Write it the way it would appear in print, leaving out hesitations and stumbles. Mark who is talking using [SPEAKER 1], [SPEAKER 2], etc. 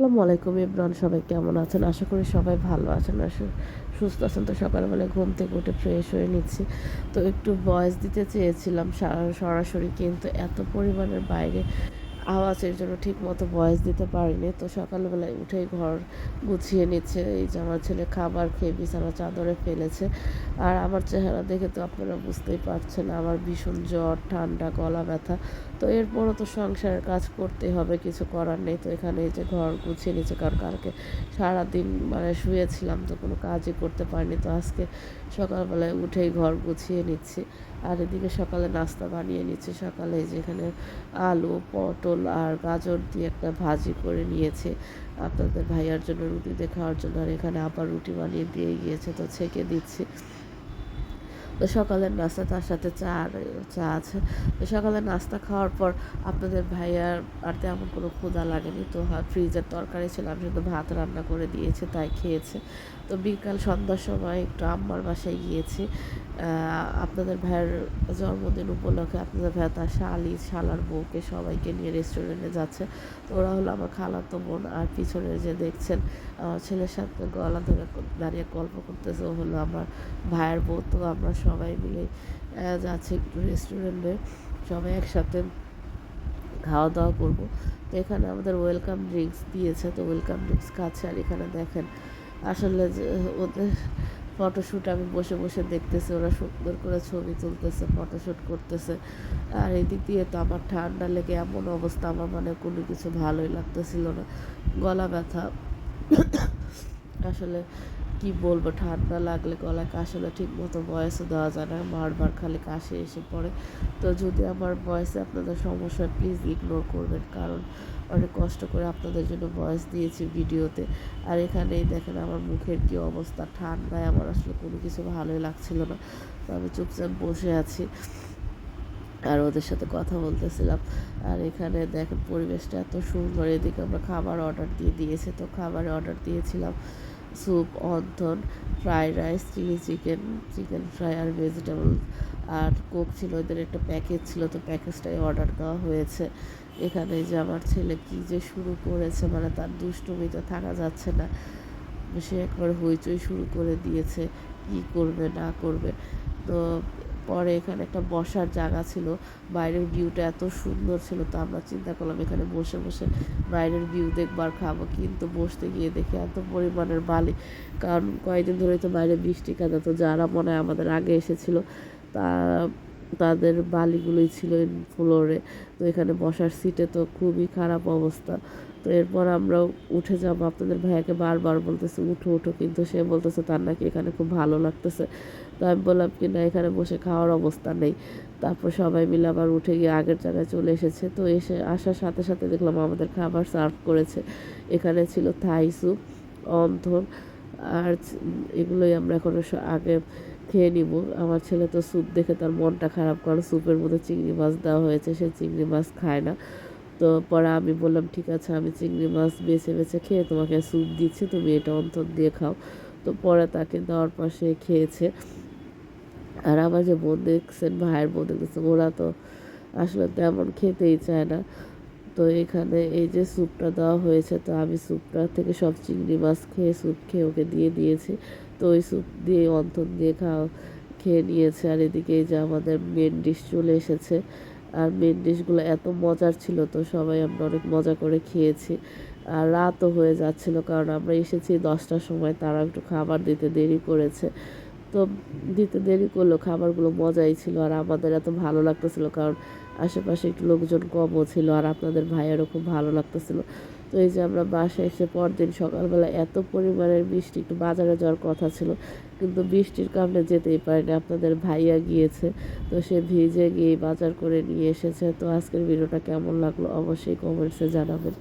[SPEAKER 1] আসসালামু আলাইকুম ইমরান, সবাই কেমন আছেন? আশা করি সবাই ভালো আছেন আর সুস্থ আছেন। তো সকালবেলায় ঘুম থেকে উঠে ফ্রেশ হয়ে নিচ্ছি। তো একটু ভয়েস দিতে চেয়েছিলাম সরাসরি, কিন্তু এত পরিমাণের বাইরে আওয়াজের জন্য ঠিকমতো ভয়েস দিতে পারিনি। তো সকালবেলায় উঠেই ঘর গুছিয়ে নিচ্ছে। এই যে আমার ছেলে খাবার খেয়ে বিছানা চাদরে ফেলেছে। আর আমার চেহারা দেখে তো আপনারা বুঝতেই পারছেন, আমার ভীষণ জ্বর, ঠান্ডা, গলা ব্যথা। তো এরপরও তো সংসারের কাজ করতেই হবে, কিছু করার নেই। তো এখানে এই যে ঘর গুছিয়ে নিচ্ছে, কারণ কালকে সারাদিন শুয়েছিলাম, তো কোনো কাজই করতে পারিনি। তো আজকে সকালবেলায় উঠেই ঘর গুছিয়ে নিচ্ছি। আর এদিকে সকালে নাস্তা বানিয়ে নিচ্ছি। সকালে যেখানে আলু, পটল আর গাজর দিয়ে একটা ভাজি করে নিয়েছি আপনাদের ভাইয়ার জন্য, রুটি দিয়ে খাওয়ার জন্য। আর এখানে আবার রুটি বানিয়ে দিয়ে গিয়েছে, তো ছেঁকে দিচ্ছি। তো সকালের নাস্তা, তার সাথে চা আছে। তো সকালের নাস্তা খাওয়ার পর আপনাদের ভাইয়ার আর তেমন কোনো ক্ষুধা লাগেনি। তো ফ্রিজের তরকারি ছিল, আমি শুধু ভাত রান্না করে দিয়েছি, তাই খেয়েছে। তো বিকাল সন্ধ্যার সময় একটু আম্মার বাসায় গিয়েছি। আপনাদের ভাইয়ের জন্মদিন উপলক্ষে আপনাদের ভাইয়া তার শালার বউকে সবাইকে নিয়ে রেস্টুরেন্টে যাচ্ছে। তো ওরা হলো আমার খালাতো বোন। আর পিছনে যে দেখছেন ছেলের সাথে গলা ধরে দাঁড়িয়ে গল্প করতেছে, ও হলো আমার ভাইয়ের বউ। তো আমরা সবাই মিলে যাচ্ছি একটু রেস্টুরেন্টে, সবাই একসাথে খাওয়া দাওয়া করবো। তো এখানে আমাদের ওয়েলকাম ড্রিঙ্কস দিয়েছে, তো ওয়েলকাম ড্রিঙ্কস খাচ্ছে। আর এখানে দেখেন আসলে যে ওদের ফটোশ্যুট আমি বসে বসে দেখতেছি, ওরা সুন্দর করে ছবি তুলতেছে, ফটোশ্যুট করতেছে। আর এদিক দিয়ে তো আমার ঠান্ডা লেগে এমন অবস্থা, আমার কোনো কিছু ভালোই লাগতেছিল না, গলা ব্যথা। আসলে কি বলবো, ঠান্ডা লাগলে গলায় কাশলে ঠিক মতো ভয়েসও দেওয়া যায় না, বারবার খালি কাশি এসে পড়ে। তো যদি আমার ভয়েসে আপনাদের সমস্যা, প্লিজ ইগনোর করবেন, কারণ অনেক কষ্ট করে আপনাদের জন্য ভয়েস দিয়েছি ভিডিওতে। আর এখানেই দেখেন আমার মুখের কি অবস্থা, ঠান্ডায় আমার আসলে কোনো কিছু ভালোই লাগছিল না। তো আমি চুপচাপ বসে আছি আর ওদের সাথে কথা বলতেছিলাম। আর এখানে দেখেন পরিবেশটা এত সুন্দর। এদিকে আমরা খাবার অর্ডার দিয়ে দিয়েছি। তো খাবারে অর্ডার দিয়েছিলাম soup, wonton, fried rice, chilli chicken, chicken fry আর ভেজিটেবল। আর কোক ছিল, ওদের একটা প্যাকেজ ছিল, তো প্যাকেজটাই অর্ডার দেওয়া হয়েছে। এখানে যে আমার ছেলে কি যে শুরু করেছে, তার দুষ্টুমিতে থাকা যাচ্ছে না। সে একবার হইচই শুরু করে দিয়েছে, কি করবে না করবে। তো পরে এখানে একটা বসার জায়গা ছিল, বাইরের ভিউটা এত সুন্দর ছিল। তো আমরা চিন্তা করলাম এখানে বসে বসে বাইরের ভিউ দেখবার খাবো, কিন্তু বসতে গিয়ে দেখি এত পরিমাণের বালি, কারণ কয়েকদিন ধরেই তো বাইরে বৃষ্টি কাদা। তো যারা মনে হয় আমাদের আগে এসেছিলো তা তাদের বালিগুলোই ছিল ফ্লোরে। তো এখানে বসার সিটে তো খুবই খারাপ অবস্থা। তো এরপর আমরা উঠে যাবো, আপনাদের ভাইয়াকে বারবার বলতেছে উঠো উঠো, কিন্তু সে বলতেছে তার নাকি এখানে খুব ভালো লাগতেছে। তো আমি বললাম কি না, এখানে বসে খাওয়ার অবস্থা নেই। তারপর সবাই মিলে আবার উঠে গিয়ে আগের জায়গায় চলে এসেছে। তো আসার সাথে সাথে দেখলাম আমাদের খাবার সার্ভ করেছে। এখানে ছিল থাই স্যুপ, অন্থন আর এগুলোই আমরা এখন আগে খেয়ে নিব। আমার ছেলে তো স্যুপ দেখে তার মনটা খারাপ, কারণ স্যুপের মধ্যে চিংড়ি মাছ দেওয়া হয়েছে, সে চিংড়ি মাছ খায় না। তো পরে আমি বললাম ঠিক আছে, আমি চিংড়ি মাছ বেছে বেছে খেয়ে তোমাকে স্যুপ দিচ্ছি, তুমি এটা অন্তর দিয়ে খাও। তো পরে তাকে দেওয়ার পর সে খেয়েছে। আর আমার যে বোন দেখছেন, ভাইয়ের বোন দেখছেন, ওরা তো আসলে তেমন খেতেই চায় না। তো এখানে এই যে স্যুপটা দেওয়া হয়েছে, তো আমি স্যুপটা থেকে সব চিংড়ি মাছ খেয়ে স্যুপ খেয়ে ওকে দিয়ে দিয়েছি। তো ওই স্যুপ দিয়ে অন্তর দিয়ে খেয়ে নিয়েছে। আর এদিকে এই যে আমাদের মেন ডিশ চলে এসেছে। আর মেন ডিশগুলো এত মজার ছিল, তো সবাই আমরা অনেক মজা করে খেয়েছি। আর রাতও হয়ে যাচ্ছিল, কারণ আমরা এসেছি 10টার সময়, তারা একটু খাবার দিতে দেরি করেছে। তো দিতে দেরি করলো, খাবারগুলো মজাই ছিল। আর আমাদের এত ভালো লাগতেছিল, কারণ আশেপাশে একটু লোকজন কমও ছিল, আর আপনাদের ভাইয়েরও খুব ভালো লাগতেছিল। তো এই যে আমরা বাসায় এসে পরদিন সকালবেলা এত পরিমাণের বৃষ্টি, একটু বাজারে যাওয়ার কথা ছিল, কিন্তু বৃষ্টির কারণে যেতেই পারিনি। আপনাদের ভাইয়া গিয়েছে, তো সে ভিজে গিয়ে বাজার করে নিয়ে এসেছে। তো আজকের ভিডিওটা কেমন লাগলো অবশ্যই কমেন্টসে জানাবেন।